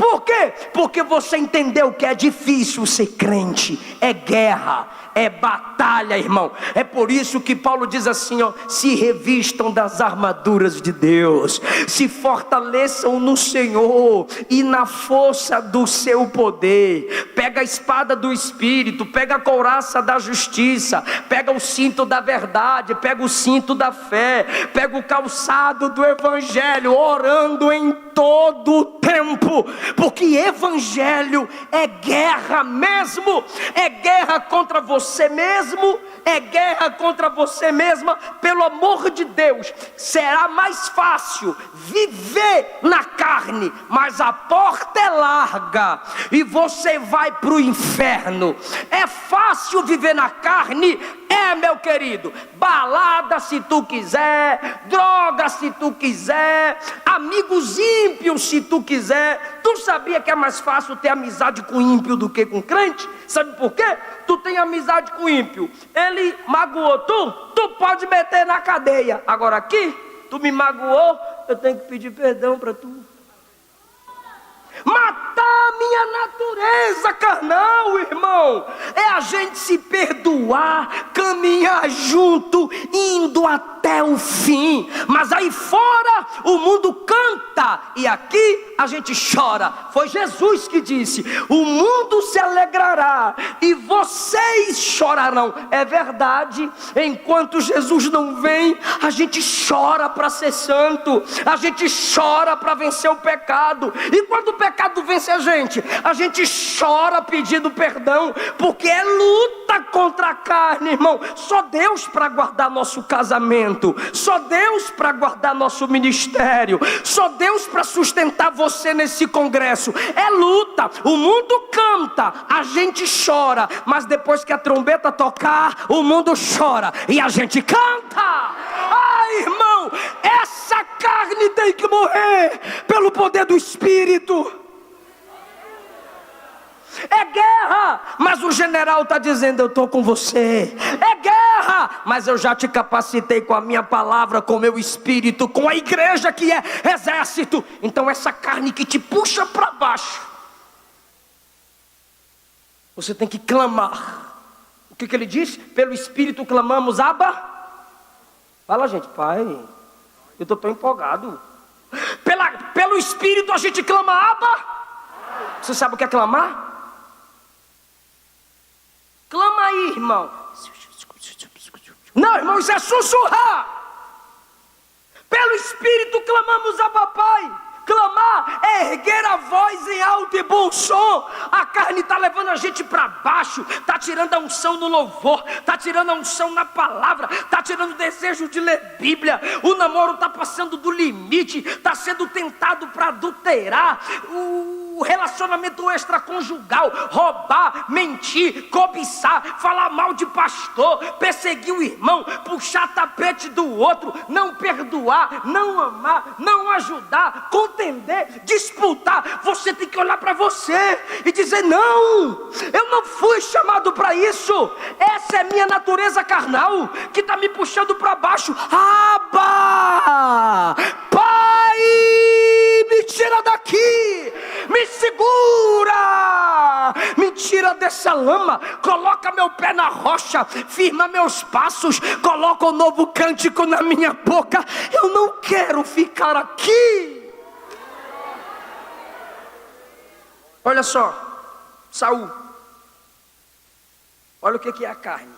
Por quê? Porque você entendeu que é difícil ser crente, é guerra, é batalha, irmão. É por isso que Paulo diz assim, ó: se revistam das armaduras de Deus, se fortaleçam no Senhor e na força do seu poder. Pega a espada do Espírito, pega a couraça da justiça, pega o cinto da verdade, pega o cinto da fé, pega o calçado do Evangelho, orando em todo o tempo, porque Evangelho é guerra mesmo, é guerra contra você mesmo, é guerra contra você mesma. Pelo amor de Deus, será mais fácil viver na carne, mas a porta é larga e você vai para o inferno. É fácil viver na carne? É, meu querido. Balada se tu quiser, droga se tu quiser, amigos ímpios se tu quiser. Tu sabia que é mais fácil ter amizade com ímpio do que com crente? Sabe por quê? Tu tem amizade com ímpio, ele magoou tu pode meter na cadeia. Agora aqui, tu me magoou, eu tenho que pedir perdão para tu. Matar a minha natureza carnal, irmão, é a gente se perdoar, caminhar junto, indo até o fim. Mas aí fora o mundo canta e aqui a gente chora. Foi Jesus que disse: o mundo se alegrará e vocês chorarão. É verdade. Enquanto Jesus não vem, a gente chora para ser santo, a gente chora para vencer o pecado. E quando o pecado vence a gente chora pedindo perdão, porque é luta contra a carne, irmão. Só Deus para guardar nosso casamento, só Deus para guardar nosso ministério, só Deus para sustentar você nesse congresso. É luta. O mundo canta, a gente chora, mas depois que a trombeta tocar, o mundo chora e a gente canta. Ai, irmão, essa carne tem que morrer pelo poder do Espírito. É guerra, mas o general está dizendo: eu estou com você. É guerra, mas eu já te capacitei com a minha palavra, com o meu Espírito, com a igreja que é exército. Então essa carne que te puxa para baixo, você tem que clamar. O que ele diz? Pelo Espírito clamamos, Abba. Fala, gente, Pai, eu estou tão empolgado. Pelo Espírito a gente clama, Abba. Você sabe o que é clamar? Clama aí, irmão. Não, irmão, isso é sussurrar. Pelo Espírito clamamos a papai. Clamar é erguer a voz em alto e bom som. A carne está levando a gente para baixo, está tirando a unção no louvor, está tirando a unção na palavra, está tirando o desejo de ler Bíblia. O namoro está passando do limite, está sendo tentado para adulterar. O relacionamento extraconjugal, roubar, mentir, cobiçar, falar mal de pastor, perseguir o irmão, puxar tapete do outro, não perdoar, não amar, não ajudar, contender, disputar. Você tem que olhar para você e dizer: não, eu não fui chamado para isso. Essa é minha natureza carnal que está me puxando para baixo. Abba, Pai, me tira daqui, me segura, me tira dessa lama, coloca meu pé na rocha, firma meus passos, coloca um novo cântico na minha boca. Eu não quero ficar aqui. Olha só, Saul, olha o que é a carne.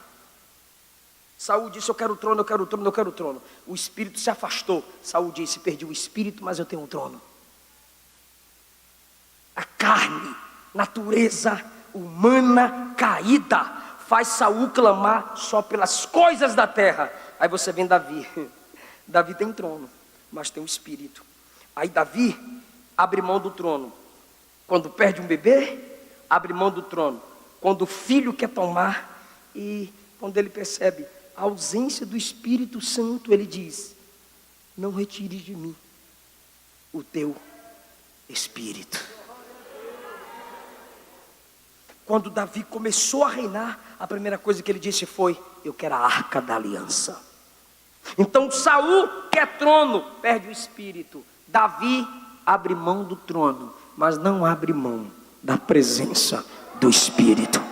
Saul disse: eu quero o trono, eu quero o trono, eu quero o trono. O espírito se afastou. Saul disse: perdi o espírito, mas eu tenho um trono. A carne, natureza humana caída, faz Saul clamar só pelas coisas da terra. Aí você vê Davi. Davi tem trono, mas tem um espírito. Aí Davi abre mão do trono. Quando perde um bebê, abre mão do trono. Quando o filho quer tomar, e quando ele percebe a ausência do Espírito Santo, ele diz: não retires de mim o teu Espírito. Quando Davi começou a reinar, a primeira coisa que ele disse foi: eu quero a arca da aliança. Então Saul quer trono, perde o espírito. Davi abre mão do trono, mas não abre mão da presença do Espírito.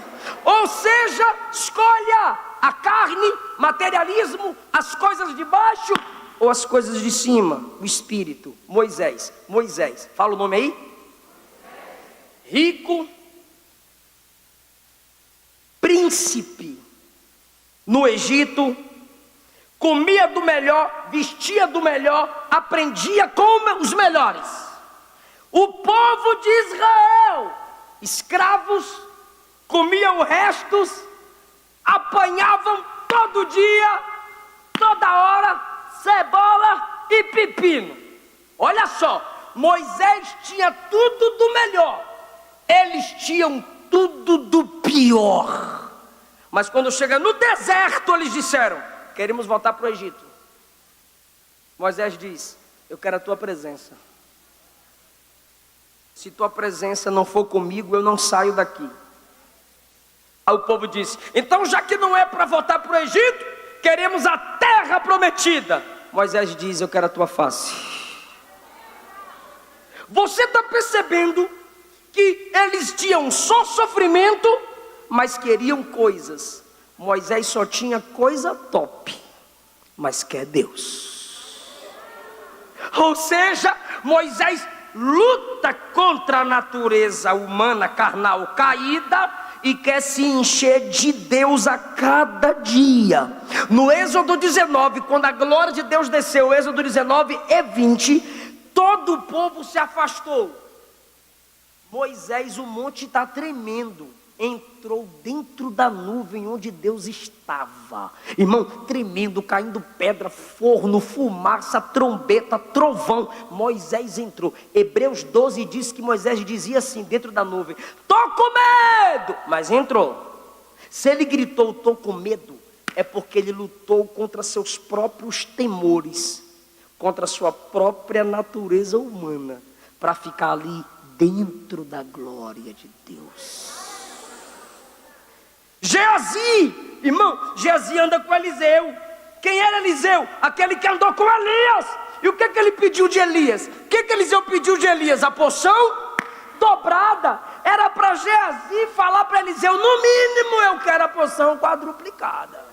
Ou seja, escolha a carne, materialismo, as coisas de baixo ou as coisas de cima, o Espírito. Moisés, fala o nome aí. Rico, príncipe no Egito, comia do melhor, vestia do melhor, aprendia com os melhores. O povo de Israel, escravos, comiam restos, apanhavam todo dia, toda hora, cebola e pepino. Olha só, Moisés tinha tudo do melhor, eles tinham tudo do pior. Mas quando chega no deserto, eles disseram: queremos voltar para o Egito. Moisés diz: eu quero a tua presença. Se tua presença não for comigo, eu não saio daqui. Aí o povo disse: então já que não é para voltar para o Egito, queremos a terra prometida. Moisés diz: eu quero a tua face. Você está percebendo que eles tinham só sofrimento, mas queriam coisas. Moisés só tinha coisa top, mas quer Deus. Ou seja, Moisés luta contra a natureza humana, carnal, caída, e quer se encher de Deus a cada dia. No Êxodo 19, quando a glória de Deus desceu, Êxodo 19 e 20, todo o povo se afastou. Moisés, o monte está tremendo, entrou dentro da nuvem onde Deus estava. Irmão, tremendo, caindo pedra, forno, fumaça, trombeta, trovão. Moisés entrou. Hebreus 12 diz que Moisés dizia assim dentro da nuvem: tô com medo, mas entrou. Se ele gritou tô com medo, é porque ele lutou contra seus próprios temores, contra a sua própria natureza humana, para ficar ali dentro da glória de Deus. Geazi, irmão, Geazi anda com Eliseu. Quem era Eliseu? Aquele que andou com Elias. E o que ele pediu de Elias? O que Eliseu pediu de Elias? A porção dobrada. Era para Geazi falar para Eliseu: no mínimo eu quero a porção quadruplicada.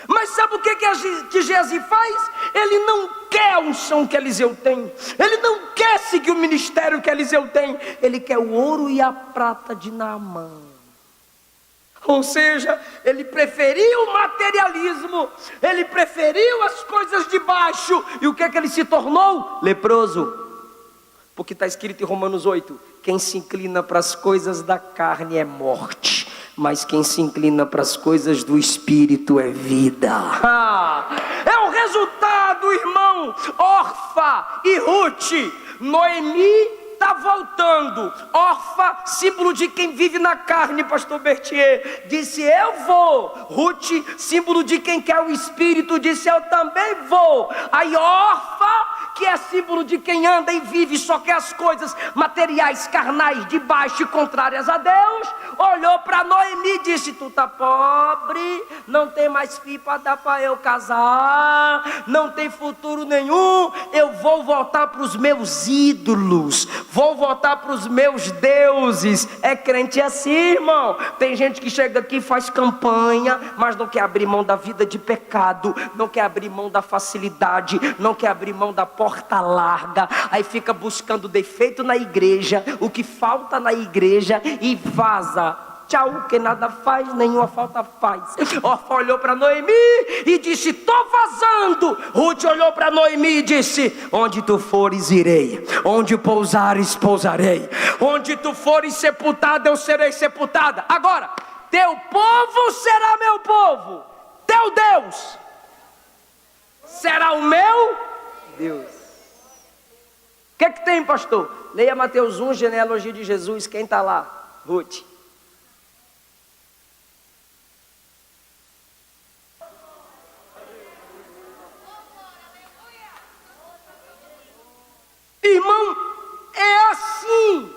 Mas sabe o que Geazi faz? Ele não quer a unção que Eliseu tem. Ele não quer seguir o ministério que Eliseu tem. Ele quer o ouro e a prata de Naamã. Ou seja, ele preferiu o materialismo, ele preferiu as coisas de baixo. E o que ele se tornou? Leproso. Porque está escrito em Romanos 8: quem se inclina para as coisas da carne é morte, mas quem se inclina para as coisas do Espírito é vida. É o resultado, irmão. Orfa e Ruth. Noemi está voltando. Orfa, símbolo de quem vive na carne, pastor Bertier, disse: eu vou. Ruth, símbolo de quem quer o Espírito, disse: eu também vou. Aí Orfa, que é símbolo de quem anda e vive só quer as coisas materiais, carnais, de baixo e contrárias a Deus, olhou para Noemi e disse: tu tá pobre, não tem mais filho para dar para eu casar, não tem futuro nenhum, eu vou voltar para os meus ídolos, vou voltar para os meus deuses. É crente assim, irmão. Tem gente que chega aqui e faz campanha, mas não quer abrir mão da vida de pecado, não quer abrir mão da facilidade, não quer abrir mão da porta larga. Aí fica buscando defeito na igreja, o que falta na igreja, e vaza. Tchau, que nada faz, nenhuma falta faz. Orfa olhou para Noemi e disse: tô vazando. Ruth olhou para Noemi e disse: onde tu fores irei, onde pousares pousarei, onde tu fores sepultada eu serei sepultada. Agora, teu povo será meu povo, teu Deus será o meu Deus. O que tem, pastor? Leia Mateus 1, genealogia de Jesus. Quem está lá? Ruth. Irmão, é assim.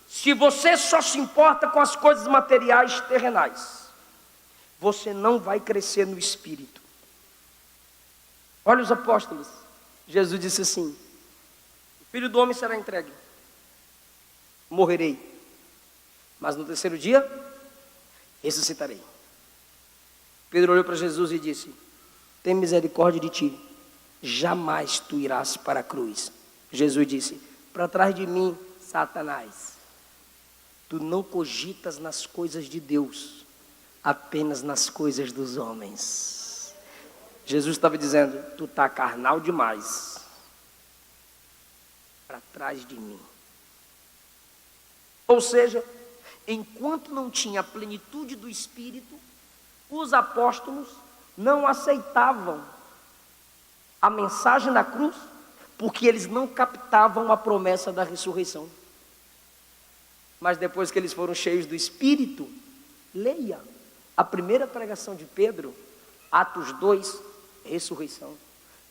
Se você só se importa com as coisas materiais terrenais, você não vai crescer no Espírito. Olha os apóstolos. Jesus disse assim: o Filho do Homem será entregue morrerei, mas no terceiro dia ressuscitarei. Pedro olhou para Jesus e disse: tem misericórdia de ti, jamais tu irás para a cruz. Jesus disse: para trás de mim, Satanás, tu não cogitas nas coisas de Deus, apenas nas coisas dos homens. Jesus estava dizendo: tu está carnal demais, para trás de mim. Ou seja, enquanto não tinha a plenitude do Espírito, os apóstolos não aceitavam a mensagem da cruz, porque eles não captavam a promessa da ressurreição. Mas depois que eles foram cheios do Espírito, leia a primeira pregação de Pedro, Atos 2, ressurreição.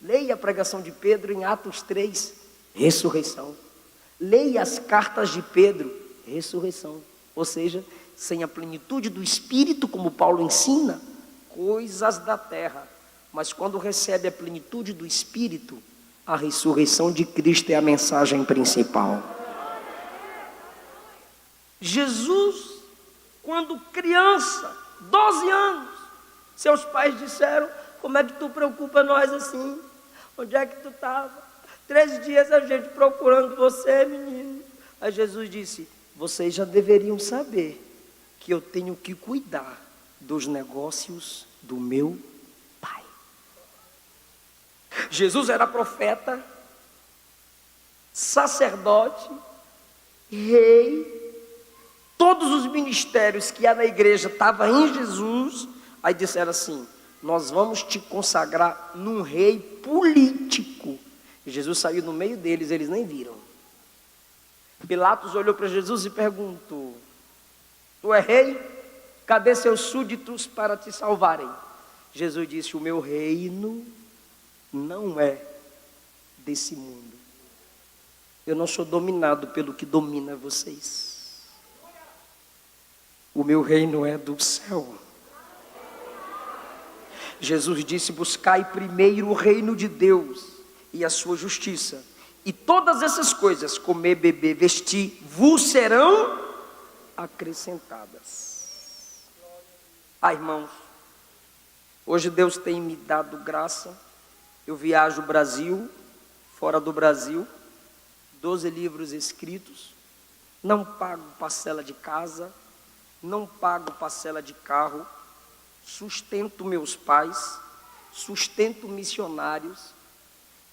Leia a pregação de Pedro em Atos 3, ressurreição. Leia as cartas de Pedro, ressurreição. Ou seja, sem a plenitude do Espírito, como Paulo ensina, coisas da terra. Mas quando recebe a plenitude do Espírito, a ressurreição de Cristo é a mensagem principal. Jesus, quando criança, 12 anos, seus pais disseram: como é que tu preocupa nós assim? Onde é que tu estava? 3 dias a gente procurando você, menino. Aí Jesus disse: vocês já deveriam saber que eu tenho que cuidar dos negócios do meu Pai. Jesus era profeta, sacerdote, rei. Todos os ministérios que há na igreja estavam em Jesus. Aí disseram assim: nós vamos te consagrar num rei político. E Jesus saiu no meio deles, eles nem viram. Pilatos olhou para Jesus e perguntou: tu é rei? Cadê seus súditos para te salvarem? Jesus disse: o meu reino não é desse mundo. Eu não sou dominado pelo que domina vocês. O meu reino é do céu. Jesus disse: buscai primeiro o reino de Deus e a sua justiça, e todas essas coisas, comer, beber, vestir, vos serão acrescentadas. Ah, irmãos, hoje Deus tem me dado graça. Eu viajo o Brasil, fora do Brasil, 12 livros escritos, não pago parcela de casa, não pago parcela de carro, sustento meus pais, sustento missionários.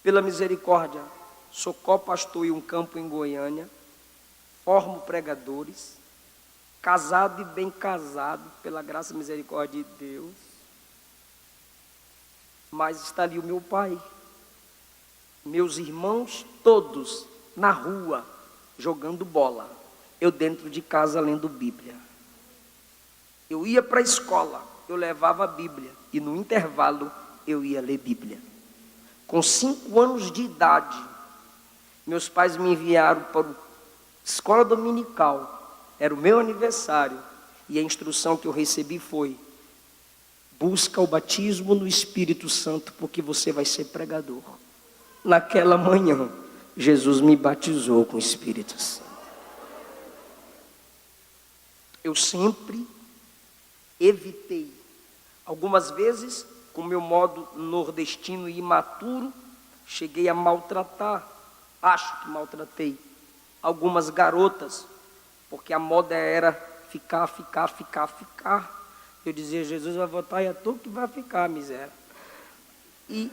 Pela misericórdia, sou co-pastor em um campo em Goiânia, formo pregadores, casado e bem casado, pela graça e misericórdia de Deus. Mas está ali o meu pai, meus irmãos todos na rua, jogando bola, eu dentro de casa lendo Bíblia. Eu ia para a escola, eu levava a Bíblia, e no intervalo eu ia ler Bíblia. Com 5 anos de idade, meus pais me enviaram para a escola dominical, era o meu aniversário, e a instrução que eu recebi foi: busca o batismo no Espírito Santo, porque você vai ser pregador. Naquela manhã, Jesus me batizou com o Espírito Santo. Eu sempre evitei, algumas vezes, com meu modo nordestino e imaturo, cheguei a maltratar, acho que maltratei, algumas garotas, porque a moda era ficar. Eu dizia: Jesus vai voltar e é tu que vai ficar, miséria. E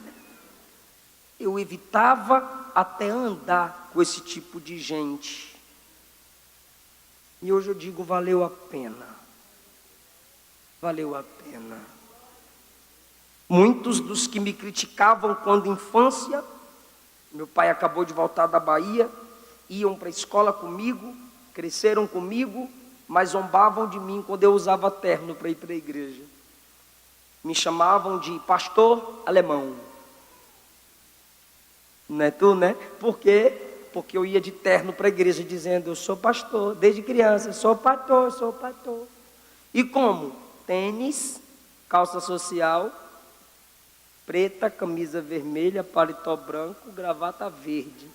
eu evitava até andar com esse tipo de gente. E hoje eu digo: valeu a pena. Valeu a pena. Muitos dos que me criticavam quando infância, meu pai acabou de voltar da Bahia, iam para a escola comigo, cresceram comigo, mas zombavam de mim quando eu usava terno para ir para a igreja. Me chamavam de pastor alemão. Não é tu, né? Por quê? Porque eu ia de terno para a igreja dizendo: eu sou pastor, desde criança, sou pastor. E como? Tênis, calça social, preta, camisa vermelha, paletó branco, gravata verde.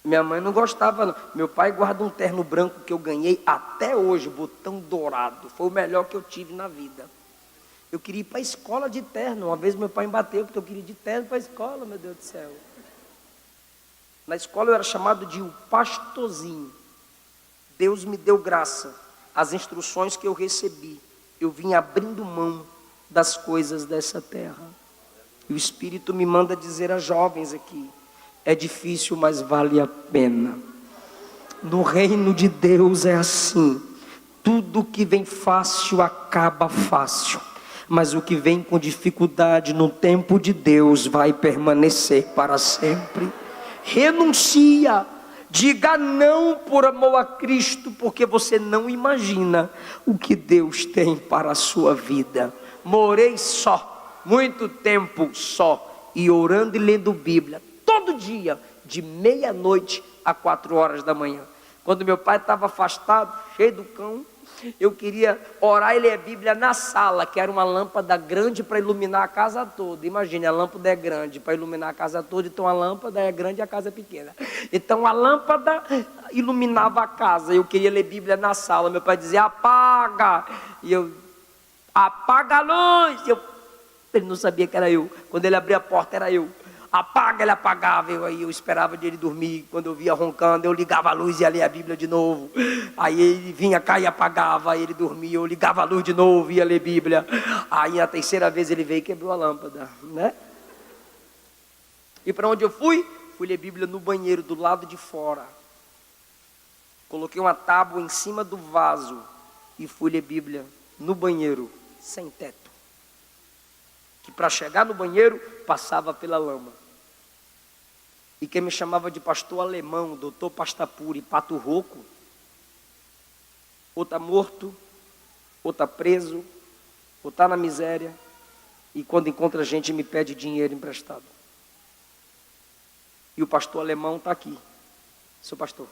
Minha mãe não gostava, não. Meu pai guarda um terno branco que eu ganhei até hoje, botão dourado. Foi o melhor que eu tive na vida. Eu queria ir para a escola de terno. Uma vez meu pai me bateu porque eu queria ir de terno para a escola, meu Deus do céu. Na escola eu era chamado de o pastorzinho. Deus me deu graça. As instruções que eu recebi, eu vim abrindo mão das coisas dessa terra. E o Espírito me manda dizer a jovens aqui: é difícil, mas vale a pena. No reino de Deus é assim. Tudo que vem fácil acaba fácil. Mas o que vem com dificuldade no tempo de Deus vai permanecer para sempre. Renuncia, diga não por amor a Cristo, porque você não imagina o que Deus tem para a sua vida. Morei só, muito tempo só, e orando e lendo Bíblia, todo dia, de meia-noite a 4 horas da manhã. Quando meu pai estava afastado, cheio do cão, eu queria orar e ler a Bíblia na sala, que era uma lâmpada grande para iluminar a casa toda. Imagine, a lâmpada é grande para iluminar a casa toda, então a lâmpada é grande e a casa é pequena. Então a lâmpada iluminava a casa. Eu queria ler Bíblia na sala. Meu pai dizia: apaga. E eu: apaga a luz. Ele não sabia que era eu. Quando ele abria a porta, era eu. Apaga, ele apagava. Eu esperava de ele dormir. Quando eu via roncando, eu ligava a luz e ia ler a Bíblia de novo. Aí ele vinha cá e apagava. Aí ele dormia, eu ligava a luz de novo e ia ler Bíblia. Aí a terceira vez ele veio e quebrou a lâmpada, né? E para onde eu fui? Fui ler Bíblia no banheiro, do lado de fora. Coloquei uma tábua em cima do vaso e fui ler Bíblia no banheiro, sem teto. Que para chegar no banheiro, passava pela lama. E quem me chamava de pastor alemão, doutor Pastapuri, pato rouco, ou está morto, ou está preso, ou está na miséria, e quando encontra gente me pede dinheiro emprestado. E o pastor alemão está aqui. Sou pastor.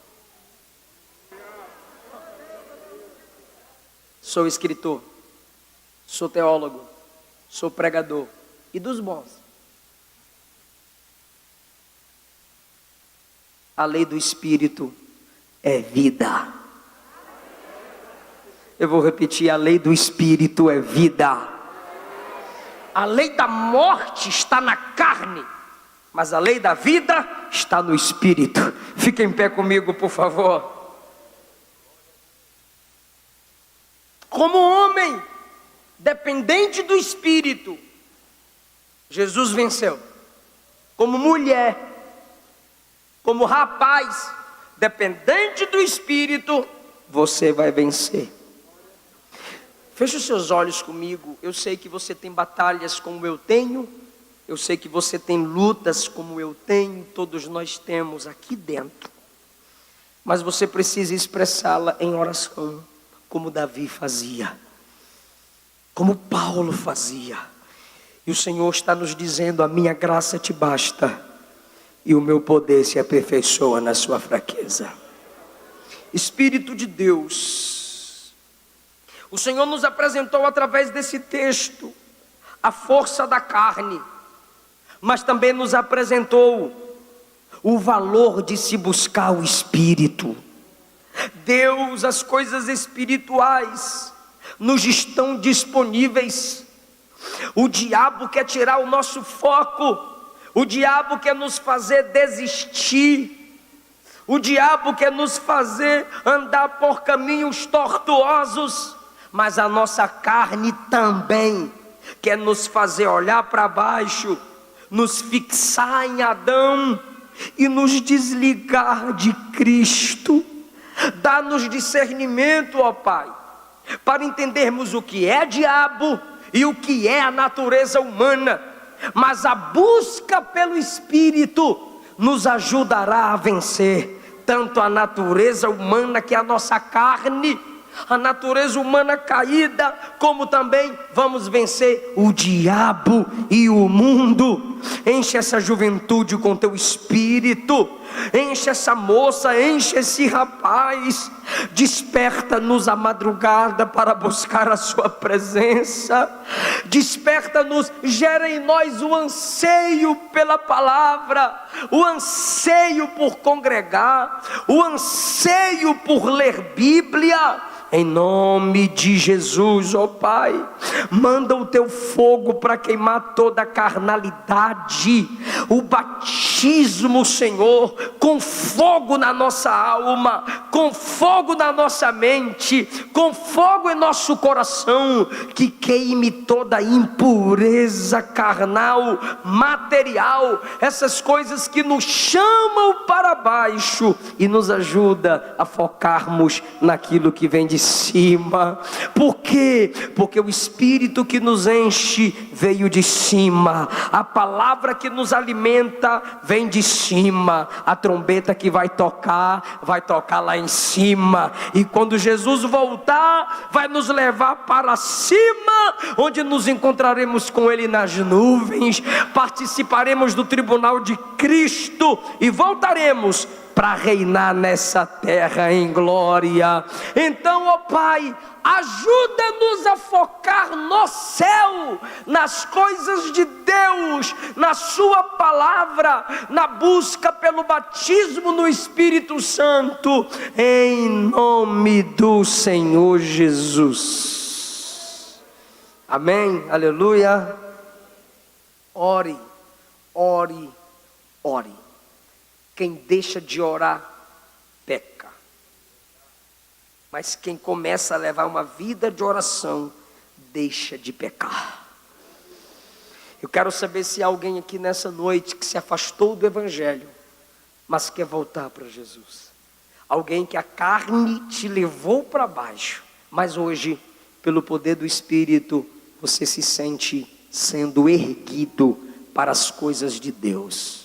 Sou escritor. Sou teólogo. Sou pregador. E dos bons. A lei do Espírito é vida. Eu vou repetir: a lei do Espírito é vida. A lei da morte está na carne, mas a lei da vida está no Espírito. Fique em pé comigo, por favor. Como homem dependente do Espírito, Jesus venceu. Como mulher, como rapaz dependente do Espírito, você vai vencer. Feche os seus olhos comigo. Eu sei que você tem batalhas como eu tenho. Eu sei que você tem lutas como eu tenho. Todos nós temos aqui dentro. Mas você precisa expressá-la em oração, como Davi fazia, como Paulo fazia. E o Senhor está nos dizendo: a minha graça te basta, e o meu poder se aperfeiçoa na sua fraqueza. Espírito de Deus, o Senhor nos apresentou através desse texto a força da carne, mas também nos apresentou o valor de se buscar o Espírito. Deus, as coisas espirituais nos estão disponíveis. O diabo quer tirar o nosso foco. O diabo quer nos fazer desistir. O diabo quer nos fazer andar por caminhos tortuosos. Mas a nossa carne também quer nos fazer olhar para baixo, nos fixar em Adão e nos desligar de Cristo. Dá-nos discernimento, ó Pai, para entendermos o que é diabo e o que é a natureza humana. Mas a busca pelo Espírito nos ajudará a vencer tanto a natureza humana, que é a nossa carne, a natureza humana caída, como também vamos vencer o diabo e o mundo. Enche essa juventude com teu Espírito, enche essa moça, enche esse rapaz. Desperta-nos à madrugada para buscar a sua presença. Desperta-nos, gera em nós o anseio pela palavra, o anseio por congregar, o anseio por ler Bíblia. Em nome de Jesus, ó Pai, manda o teu fogo para queimar toda a carnalidade, o batismo, Senhor, com fogo na nossa alma, com fogo na nossa mente, com fogo em nosso coração, que queime toda a impureza carnal, material, essas coisas que nos chamam para baixo e nos ajuda a focarmos naquilo que vem de cima. Por quê? Porque o Espírito que nos enche veio de cima, a palavra que nos alimenta vem de cima, a trombeta que vai tocar lá em cima, e quando Jesus voltar, vai nos levar para cima, onde nos encontraremos com Ele nas nuvens, participaremos do tribunal de Cristo e voltaremos para reinar nessa terra em glória. Então, ó Pai, ajuda-nos a focar no céu, nas coisas de Deus, na sua palavra, na busca pelo batismo no Espírito Santo, em nome do Senhor Jesus. Amém, aleluia. Ore, ore, ore. Quem deixa de orar, peca. Mas quem começa a levar uma vida de oração, deixa de pecar. Eu quero saber se há alguém aqui nessa noite que se afastou do Evangelho, mas quer voltar para Jesus. Alguém que a carne te levou para baixo, mas hoje, pelo poder do Espírito, você se sente sendo erguido para as coisas de Deus.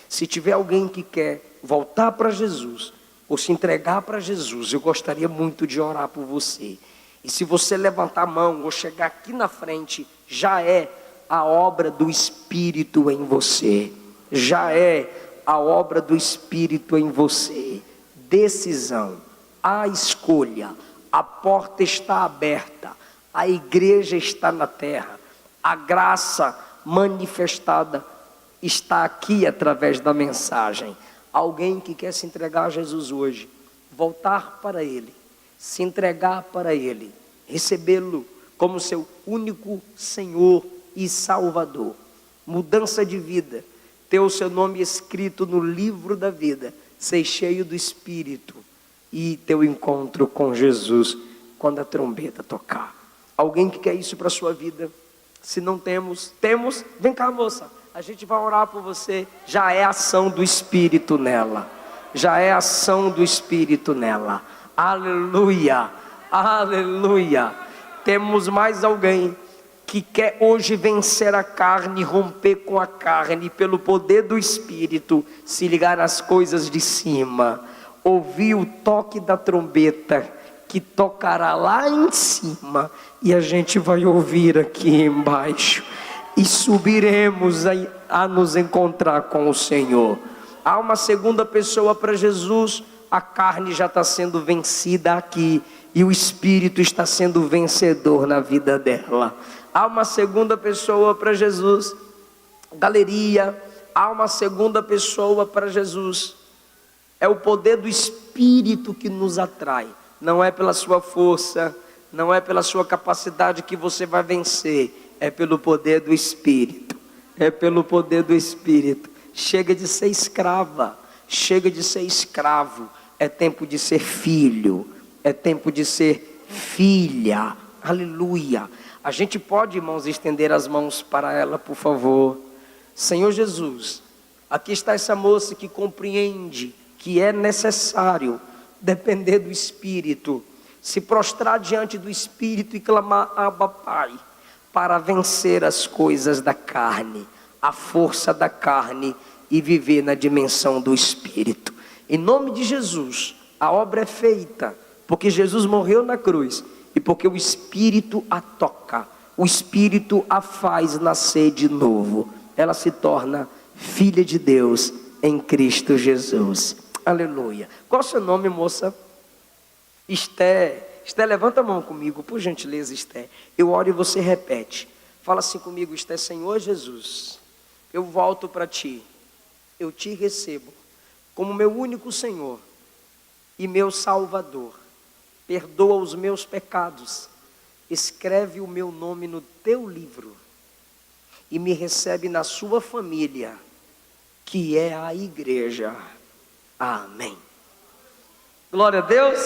Se tiver alguém que quer voltar para Jesus, ou se entregar para Jesus, eu gostaria muito de orar por você. E se você levantar a mão, ou chegar aqui na frente, já é a obra do Espírito em você. Já é a obra do Espírito em você. Decisão, a escolha, a porta está aberta, a igreja está na terra, a graça manifestada está aqui através da mensagem. Alguém que quer se entregar a Jesus hoje, voltar para Ele, se entregar para Ele, recebê-lo como seu único Senhor e Salvador, mudança de vida, ter o seu nome escrito no livro da vida, ser cheio do Espírito e ter o encontro com Jesus quando a trombeta tocar. Alguém que quer isso para a sua vida? Se não temos, vem cá, moça. A gente vai orar por você. Já é ação do Espírito nela. Já é ação do Espírito nela. Aleluia, aleluia. Temos mais alguém que quer hoje vencer a carne, romper com a carne, pelo poder do Espírito, se ligar às coisas de cima, ouvir o toque da trombeta, que tocará lá em cima, e a gente vai ouvir aqui embaixo. E subiremos a nos encontrar com o Senhor. Há uma segunda pessoa para Jesus. A carne já está sendo vencida aqui, e o Espírito está sendo vencedor na vida dela. Há uma segunda pessoa para Jesus. Galeria, há uma segunda pessoa para Jesus. É o poder do Espírito que nos atrai. Não é pela sua força, não é pela sua capacidade que você vai vencer. É pelo poder do Espírito. É pelo poder do Espírito. Chega de ser escrava. Chega de ser escravo. É tempo de ser filho. É tempo de ser filha. Aleluia. A gente pode, irmãos, estender as mãos para ela, por favor. Senhor Jesus, aqui está essa moça que compreende que é necessário depender do Espírito. Se prostrar diante do Espírito e clamar: Abba, Pai, para vencer as coisas da carne, a força da carne, e viver na dimensão do Espírito. Em nome de Jesus, a obra é feita, porque Jesus morreu na cruz, e porque o Espírito a toca, o Espírito a faz nascer de novo. Ela se torna filha de Deus, em Cristo Jesus. Aleluia. Qual é o seu nome, moça? Esté. Esté, levanta a mão comigo, por gentileza, Esté. Eu oro e você repete. Fala assim comigo, Esté: Senhor Jesus, eu volto para ti. Eu te recebo como meu único Senhor e meu Salvador. Perdoa os meus pecados. Escreve o meu nome no teu livro e me recebe na sua família, que é a igreja. Amém. Glória a Deus.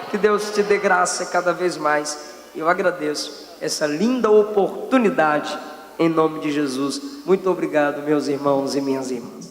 Que Deus te dê graça cada vez mais. Eu agradeço essa linda oportunidade em nome de Jesus. Muito obrigado, meus irmãos e minhas irmãs.